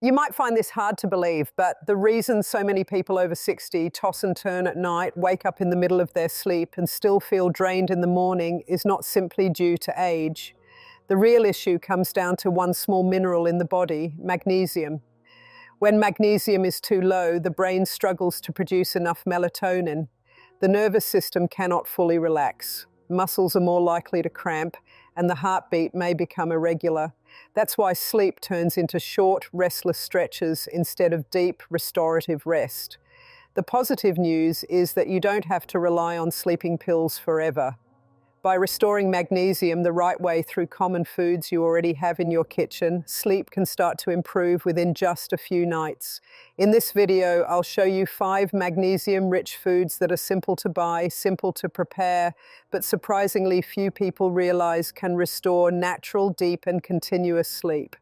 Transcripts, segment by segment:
You might find this hard to believe, but the reason so many people over 60 toss and turn at night, wake up in the middle of their sleep, and still feel drained in the morning is not simply due to age. The real issue comes down to one small mineral in the body, magnesium. When magnesium is too low, the brain struggles to produce enough melatonin. The nervous system cannot fully relax. Muscles are more likely to cramp, and the heartbeat may become irregular. That's why sleep turns into short, restless stretches instead of deep, restorative rest. The positive news is that you don't have to rely on sleeping pills forever. By restoring magnesium the right way through common foods you already have in your kitchen, sleep can start to improve within just a few nights. In this video, I'll show you 5 magnesium-rich foods that are simple to buy, simple to prepare, but surprisingly few people realize can restore natural, deep, and continuous sleep.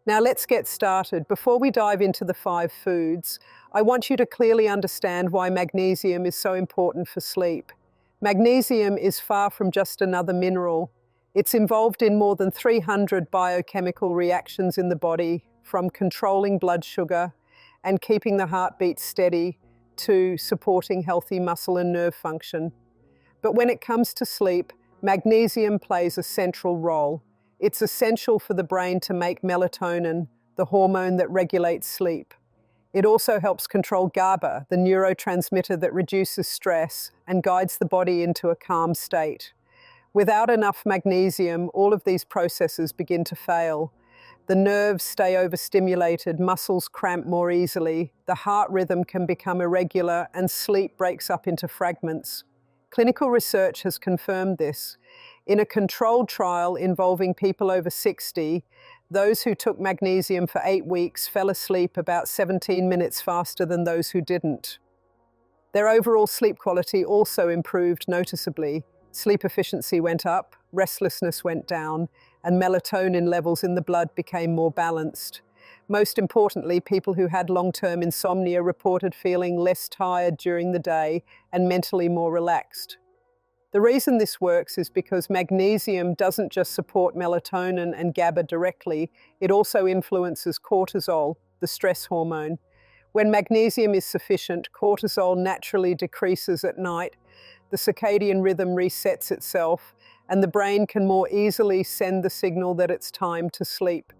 Now let's get started. Before we dive into the 5 foods, I want you to clearly understand why magnesium is so important for sleep. Magnesium is far from just another mineral. It's involved in more than 300 biochemical reactions in the body, from controlling blood sugar and keeping the heartbeat steady to supporting healthy muscle and nerve function. But when it comes to sleep, magnesium plays a central role. It's essential for the brain to make melatonin, the hormone that regulates sleep. It also helps control GABA, the neurotransmitter that reduces stress and guides the body into a calm state. Without enough magnesium, all of these processes begin to fail. The nerves stay overstimulated, muscles cramp more easily, the heart rhythm can become irregular, and sleep breaks up into fragments. Clinical research has confirmed this. In a controlled trial involving people over 60, those who took magnesium for 8 weeks fell asleep about 17 minutes faster than those who didn't. Their overall sleep quality also improved noticeably. Sleep efficiency went up, restlessness went down, and melatonin levels in the blood became more balanced. Most importantly, people who had long-term insomnia reported feeling less tired during the day and mentally more relaxed. The reason this works is because magnesium doesn't just support melatonin and GABA directly, it also influences cortisol, the stress hormone. When magnesium is sufficient, cortisol naturally decreases at night, the circadian rhythm resets itself, and the brain can more easily send the signal that it's time to sleep.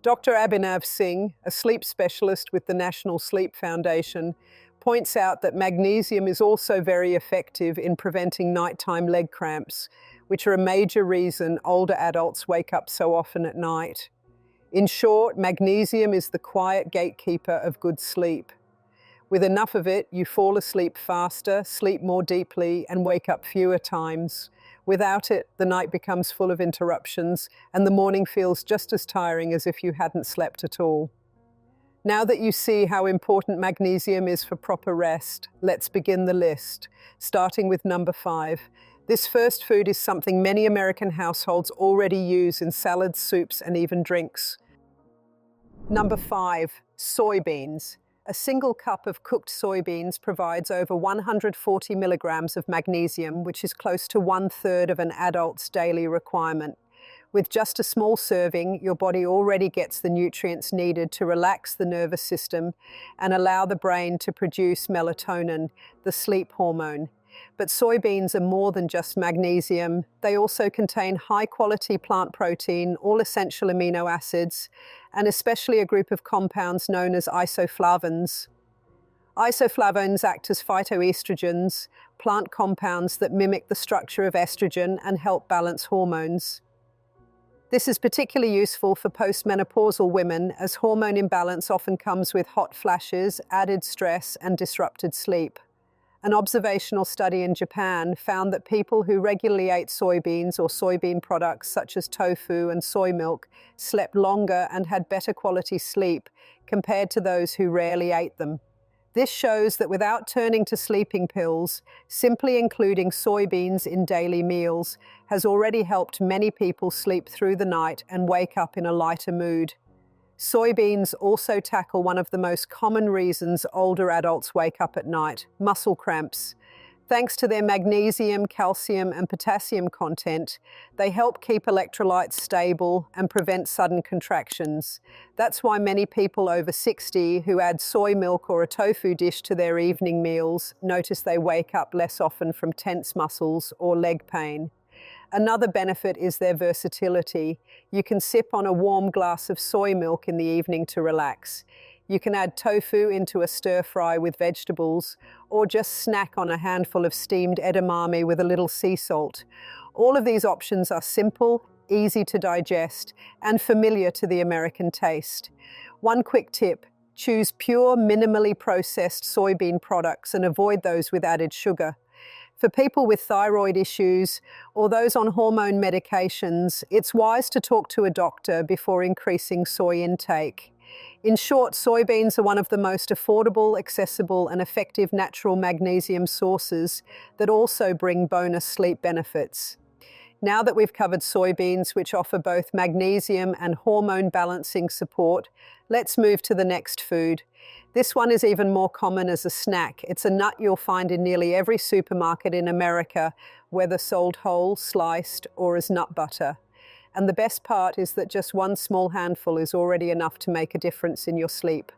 Dr. Abhinav Singh, a sleep specialist with the National Sleep Foundation, points out that magnesium is also very effective in preventing nighttime leg cramps, which are a major reason older adults wake up so often at night. In short, magnesium is the quiet gatekeeper of good sleep. With enough of it, you fall asleep faster, sleep more deeply, and wake up fewer times. Without it, the night becomes full of interruptions, and the morning feels just as tiring as if you hadn't slept at all. Now that you see how important magnesium is for proper rest, let's begin the list, starting with number 5. This first food is something many American households already use in salads, soups, and even drinks. Number 5, soybeans. A single cup of cooked soybeans provides over 140 milligrams of magnesium, which is close to 1/3 of an adult's daily requirement. With just a small serving, your body already gets the nutrients needed to relax the nervous system and allow the brain to produce melatonin, the sleep hormone. But soybeans are more than just magnesium. They also contain high-quality plant protein, all essential amino acids, and especially a group of compounds known as isoflavones. Isoflavones act as phytoestrogens, plant compounds that mimic the structure of estrogen and help balance hormones. This is particularly useful for postmenopausal women, as hormone imbalance often comes with hot flashes, added stress, and disrupted sleep. An observational study in Japan found that people who regularly ate soybeans or soybean products such as tofu and soy milk slept longer and had better quality sleep compared to those who rarely ate them. This shows that without turning to sleeping pills, simply including soybeans in daily meals has already helped many people sleep through the night and wake up in a lighter mood. Soybeans also tackle one of the most common reasons older adults wake up at night, muscle cramps. Thanks to their magnesium, calcium, and potassium content, they help keep electrolytes stable and prevent sudden contractions. That's why many people over 60 who add soy milk or a tofu dish to their evening meals notice they wake up less often from tense muscles or leg pain. Another benefit is their versatility. You can sip on a warm glass of soy milk in the evening to relax. You can add tofu into a stir fry with vegetables, or just snack on a handful of steamed edamame with a little sea salt. All of these options are simple, easy to digest, and familiar to the American taste. One quick tip: choose pure, minimally processed soybean products and avoid those with added sugar. For people with thyroid issues or those on hormone medications, it's wise to talk to a doctor before increasing soy intake. In short, soybeans are one of the most affordable, accessible, and effective natural magnesium sources that also bring bonus sleep benefits. Now that we've covered soybeans, which offer both magnesium and hormone balancing support, let's move to the next food. This one is even more common as a snack. It's a nut you'll find in nearly every supermarket in America, whether sold whole, sliced, or as nut butter. And the best part is that just one small handful is already enough to make a difference in your sleep.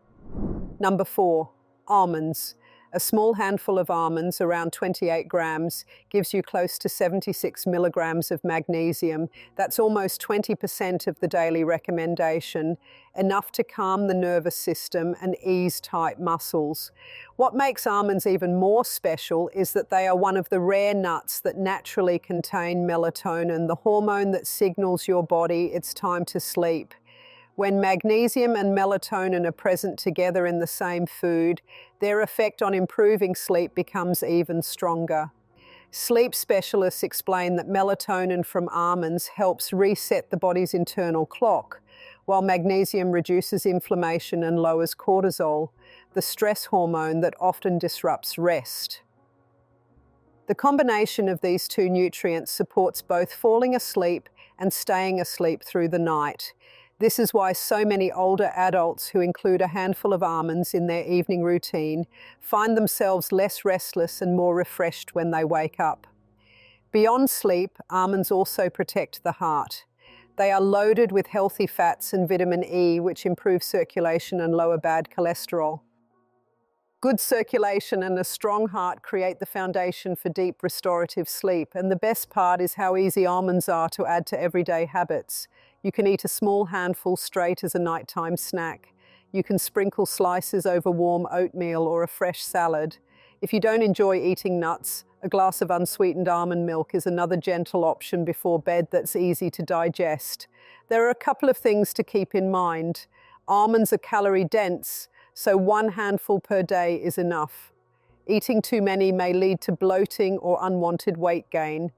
Number 4, almonds. A small handful of almonds, around 28 grams, gives you close to 76 milligrams of magnesium. That's almost 20% of the daily recommendation, enough to calm the nervous system and ease tight muscles. What makes almonds even more special is that they are one of the rare nuts that naturally contain melatonin, the hormone that signals your body it's time to sleep. When magnesium and melatonin are present together in the same food, their effect on improving sleep becomes even stronger. Sleep specialists explain that melatonin from almonds helps reset the body's internal clock, while magnesium reduces inflammation and lowers cortisol, the stress hormone that often disrupts rest. The combination of these two nutrients supports both falling asleep and staying asleep through the night. This is why so many older adults who include a handful of almonds in their evening routine find themselves less restless and more refreshed when they wake up. Beyond sleep, almonds also protect the heart. They are loaded with healthy fats and vitamin E, which improve circulation and lower bad cholesterol. Good circulation and a strong heart create the foundation for deep restorative sleep, and the best part is how easy almonds are to add to everyday habits. You can eat a small handful straight as a nighttime snack. You can sprinkle slices over warm oatmeal or a fresh salad. If you don't enjoy eating nuts, a glass of unsweetened almond milk is another gentle option before bed that's easy to digest. There are a couple of things to keep in mind. Almonds are calorie dense, so one handful per day is enough. Eating too many may lead to bloating or unwanted weight gain.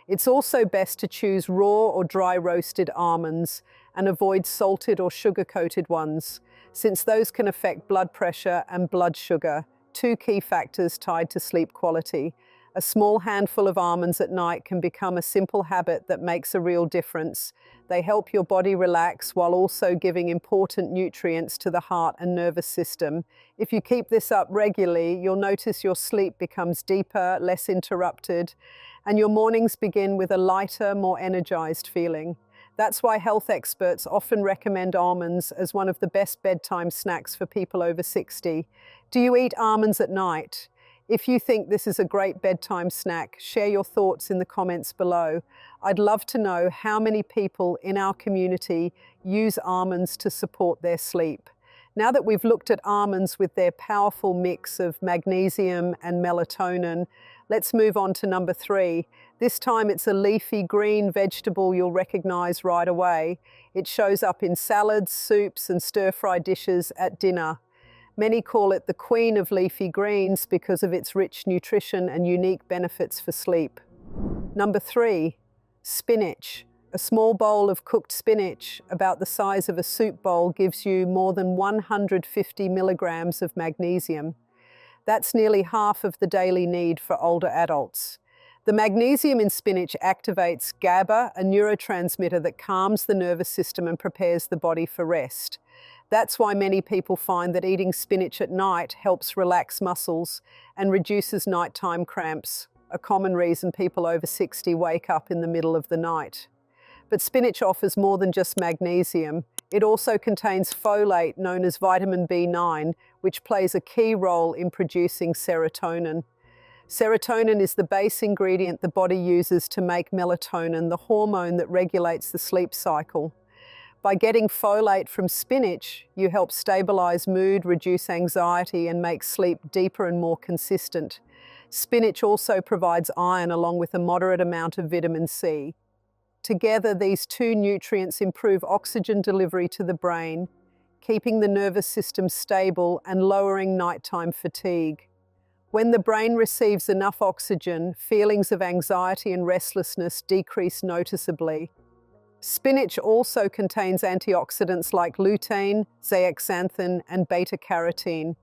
It's also best to choose raw or dry roasted almonds and avoid salted or sugar-coated ones, since those can affect blood pressure and blood sugar, two key factors tied to sleep quality. A small handful of almonds at night can become a simple habit that makes a real difference. They help your body relax while also giving important nutrients to the heart and nervous system. If you keep this up regularly, you'll notice your sleep becomes deeper, less interrupted, and your mornings begin with a lighter, more energized feeling. That's why health experts often recommend almonds as one of the best bedtime snacks for people over 60. Do you eat almonds at night? If you think this is a great bedtime snack, share your thoughts in the comments below. I'd love to know how many people in our community use almonds to support their sleep. Now that we've looked at almonds with their powerful mix of magnesium and melatonin, let's move on to number 3. This time it's a leafy green vegetable you'll recognize right away. It shows up in salads, soups, and stir-fry dishes at dinner. Many call it the queen of leafy greens because of its rich nutrition and unique benefits for sleep. Number 3, spinach. A small bowl of cooked spinach, about the size of a soup bowl, gives you more than 150 milligrams of magnesium. That's nearly half of the daily need for older adults. The magnesium in spinach activates GABA, a neurotransmitter that calms the nervous system and prepares the body for rest. That's why many people find that eating spinach at night helps relax muscles and reduces nighttime cramps, a common reason people over 60 wake up in the middle of the night. But spinach offers more than just magnesium. It also contains folate, known as vitamin B9, which plays a key role in producing serotonin. Serotonin is the base ingredient the body uses to make melatonin, the hormone that regulates the sleep cycle. By getting folate from spinach, you help stabilize mood, reduce anxiety, and make sleep deeper and more consistent. Spinach also provides iron along with a moderate amount of vitamin C. Together, these two nutrients improve oxygen delivery to the brain, keeping the nervous system stable and lowering nighttime fatigue. When the brain receives enough oxygen, feelings of anxiety and restlessness decrease noticeably. Spinach also contains antioxidants like lutein, zeaxanthin, and beta-carotene.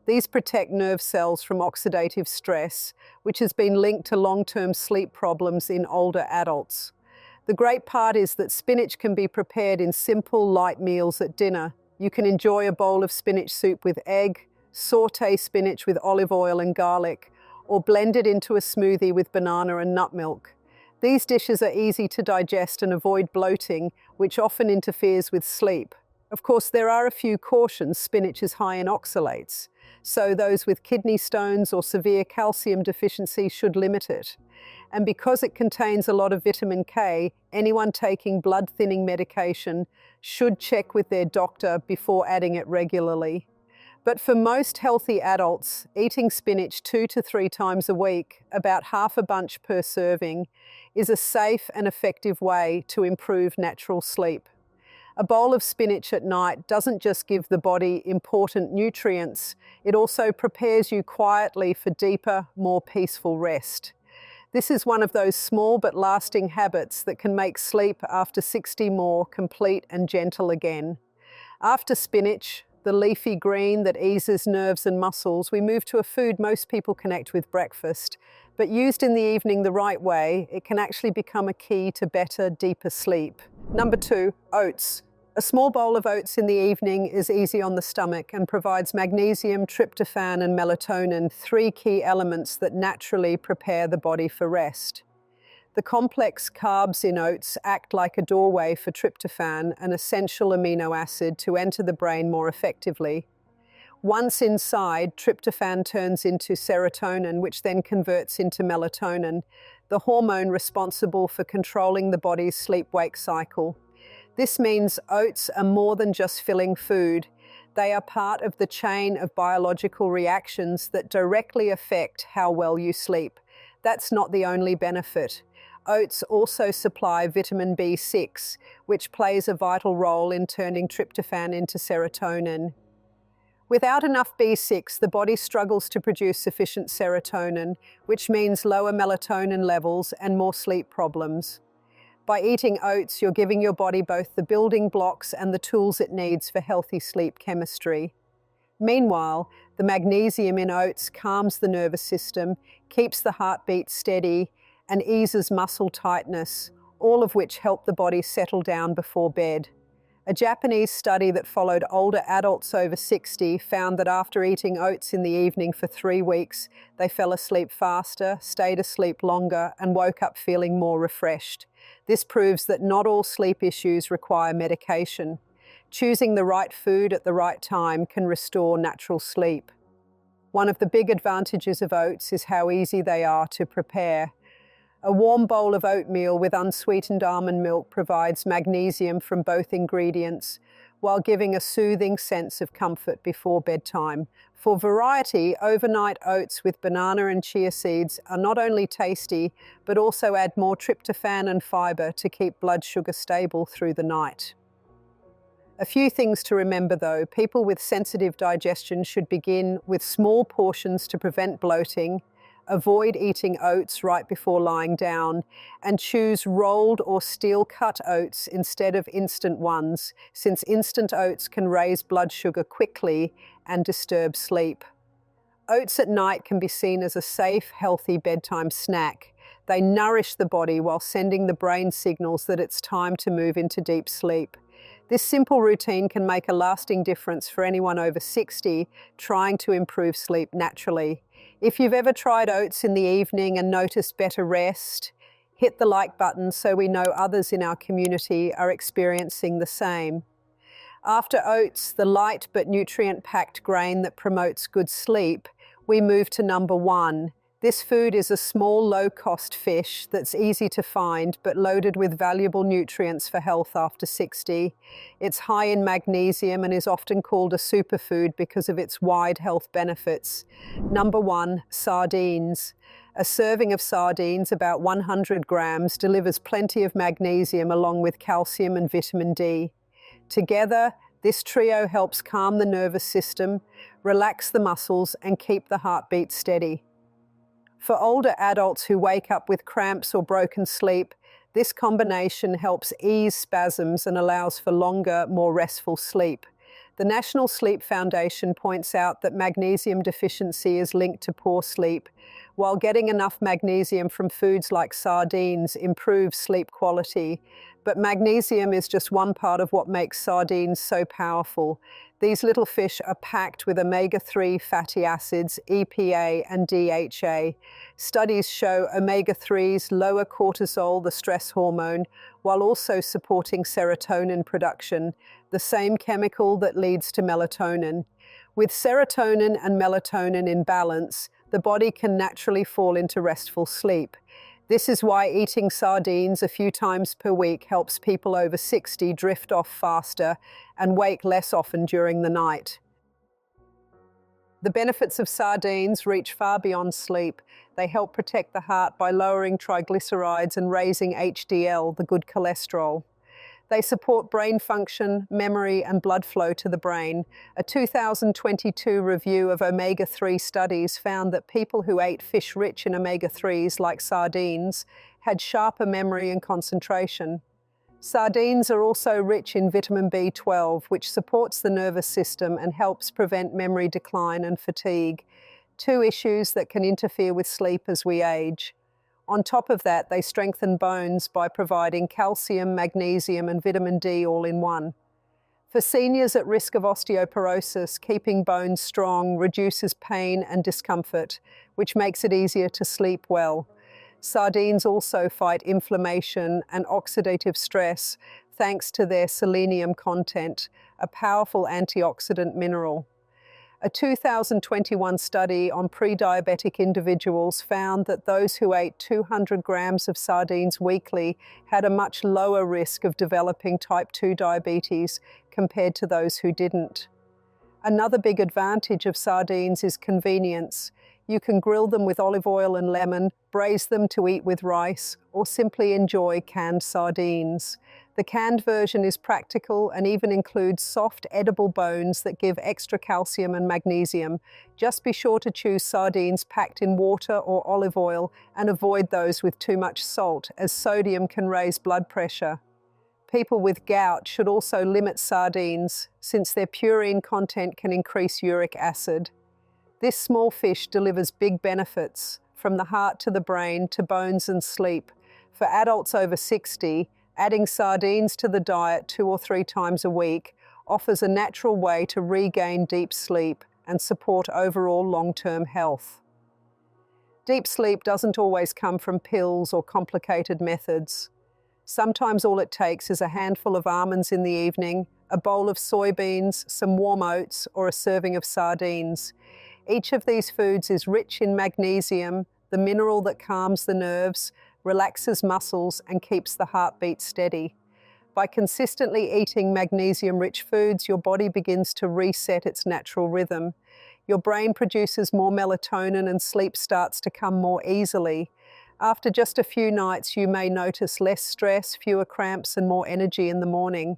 These protect nerve cells from oxidative stress, which has been linked to long-term sleep problems in older adults. The great part is that spinach can be prepared in simple, light meals at dinner. You can enjoy a bowl of spinach soup with egg, saute spinach with olive oil and garlic, or blend it into a smoothie with banana and nut milk. These dishes are easy to digest and avoid bloating, which often interferes with sleep. Of course, there are a few cautions. Spinach is high in oxalates, so those with kidney stones or severe calcium deficiency should limit it. And because it contains a lot of vitamin K, anyone taking blood-thinning medication should check with their doctor before adding it regularly. But for most healthy adults, eating spinach 2 to 3 times a week, about half a bunch per serving, is a safe and effective way to improve natural sleep. A bowl of spinach at night doesn't just give the body important nutrients, it also prepares you quietly for deeper, more peaceful rest. This is one of those small but lasting habits that can make sleep after 60 more complete and gentle again. After spinach, the leafy green that eases nerves and muscles, we move to a food most people connect with: breakfast. But used in the evening the right way, it can actually become a key to better, deeper sleep. Number 2, oats. A small bowl of oats in the evening is easy on the stomach and provides magnesium, tryptophan, and melatonin, 3 key elements that naturally prepare the body for rest. The complex carbs in oats act like a doorway for tryptophan, an essential amino acid, to enter the brain more effectively. Once inside, tryptophan turns into serotonin, which then converts into melatonin, the hormone responsible for controlling the body's sleep-wake cycle. This means oats are more than just filling food. They are part of the chain of biological reactions that directly affect how well you sleep. That's not the only benefit. Oats also supply vitamin B6, which plays a vital role in turning tryptophan into serotonin. Without enough B6, the body struggles to produce sufficient serotonin, which means lower melatonin levels and more sleep problems. By eating oats, you're giving your body both the building blocks and the tools it needs for healthy sleep chemistry. Meanwhile, the magnesium in oats calms the nervous system, keeps the heartbeat steady, and eases muscle tightness, all of which help the body settle down before bed. A Japanese study that followed older adults over 60 found that after eating oats in the evening for 3 weeks, they fell asleep faster, stayed asleep longer, and woke up feeling more refreshed. This proves that not all sleep issues require medication. Choosing the right food at the right time can restore natural sleep. One of the big advantages of oats is how easy they are to prepare. A warm bowl of oatmeal with unsweetened almond milk provides magnesium from both ingredients, while giving a soothing sense of comfort before bedtime. For variety, overnight oats with banana and chia seeds are not only tasty, but also add more tryptophan and fiber to keep blood sugar stable through the night. A few things to remember though: people with sensitive digestion should begin with small portions to prevent bloating, avoid eating oats right before lying down, and choose rolled or steel-cut oats instead of instant ones, since instant oats can raise blood sugar quickly and disturb sleep. Oats at night can be seen as a safe, healthy bedtime snack. They nourish the body while sending the brain signals that it's time to move into deep sleep. This simple routine can make a lasting difference for anyone over 60 trying to improve sleep naturally. If you've ever tried oats in the evening and noticed better rest, hit the like button so we know others in our community are experiencing the same. After oats, the light but nutrient-packed grain that promotes good sleep, we move to number 1. This food is a small, low-cost fish that's easy to find but loaded with valuable nutrients for health after 60. It's high in magnesium and is often called a superfood because of its wide health benefits. Number 1, sardines. A serving of sardines, about 100 grams, delivers plenty of magnesium along with calcium and vitamin D. Together, this trio helps calm the nervous system, relax the muscles, and keep the heartbeat steady. For older adults who wake up with cramps or broken sleep, this combination helps ease spasms and allows for longer, more restful sleep. The National Sleep Foundation points out that magnesium deficiency is linked to poor sleep, while getting enough magnesium from foods like sardines improves sleep quality. But magnesium is just one part of what makes sardines so powerful. These little fish are packed with omega-3 fatty acids, EPA and DHA. Studies show omega-3s lower cortisol, the stress hormone, while also supporting serotonin production, the same chemical that leads to melatonin. With serotonin and melatonin in balance, the body can naturally fall into restful sleep. This is why eating sardines a few times per week helps people over 60 drift off faster and wake less often during the night. The benefits of sardines reach far beyond sleep. They help protect the heart by lowering triglycerides and raising HDL, the good cholesterol. They support brain function, memory, and blood flow to the brain. A 2022 review of omega-3 studies found that people who ate fish rich in omega-3s, like sardines, had sharper memory and concentration. Sardines are also rich in vitamin B12, which supports the nervous system and helps prevent memory decline and fatigue, two issues that can interfere with sleep as we age. On top of that, they strengthen bones by providing calcium, magnesium, and vitamin D all in one. For seniors at risk of osteoporosis, keeping bones strong reduces pain and discomfort, which makes it easier to sleep well. Sardines also fight inflammation and oxidative stress thanks to their selenium content, a powerful antioxidant mineral. A 2021 study on pre-diabetic individuals found that those who ate 200 grams of sardines weekly had a much lower risk of developing type 2 diabetes compared to those who didn't. Another big advantage of sardines is convenience. You can grill them with olive oil and lemon, braise them to eat with rice, or simply enjoy canned sardines. The canned version is practical and even includes soft, edible bones that give extra calcium and magnesium. Just be sure to choose sardines packed in water or olive oil and avoid those with too much salt, as sodium can raise blood pressure. People with gout should also limit sardines, since their purine content can increase uric acid. This small fish delivers big benefits, from the heart to the brain to bones and sleep. For adults over 60, adding sardines to the diet 2 or 3 times a week offers a natural way to regain deep sleep and support overall long-term health. Deep sleep doesn't always come from pills or complicated methods. Sometimes all it takes is a handful of almonds in the evening, a bowl of soybeans, some warm oats, or a serving of sardines. Each of these foods is rich in magnesium, the mineral that calms the nerves, relaxes muscles, and keeps the heartbeat steady. By consistently eating magnesium-rich foods, your body begins to reset its natural rhythm. Your brain produces more melatonin and sleep starts to come more easily. After just a few nights, you may notice less stress, fewer cramps, and more energy in the morning.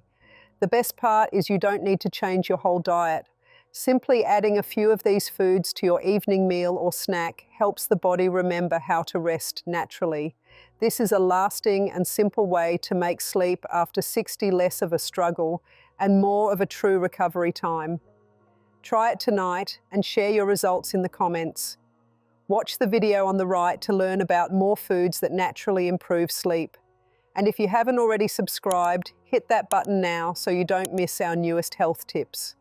The best part is you don't need to change your whole diet. Simply adding a few of these foods to your evening meal or snack helps the body remember how to rest naturally. This is a lasting and simple way to make sleep after 60 less of a struggle and more of a true recovery time. Try it tonight and share your results in the comments. Watch the video on the right to learn about more foods that naturally improve sleep. And if you haven't already subscribed, hit that button now so you don't miss our newest health tips.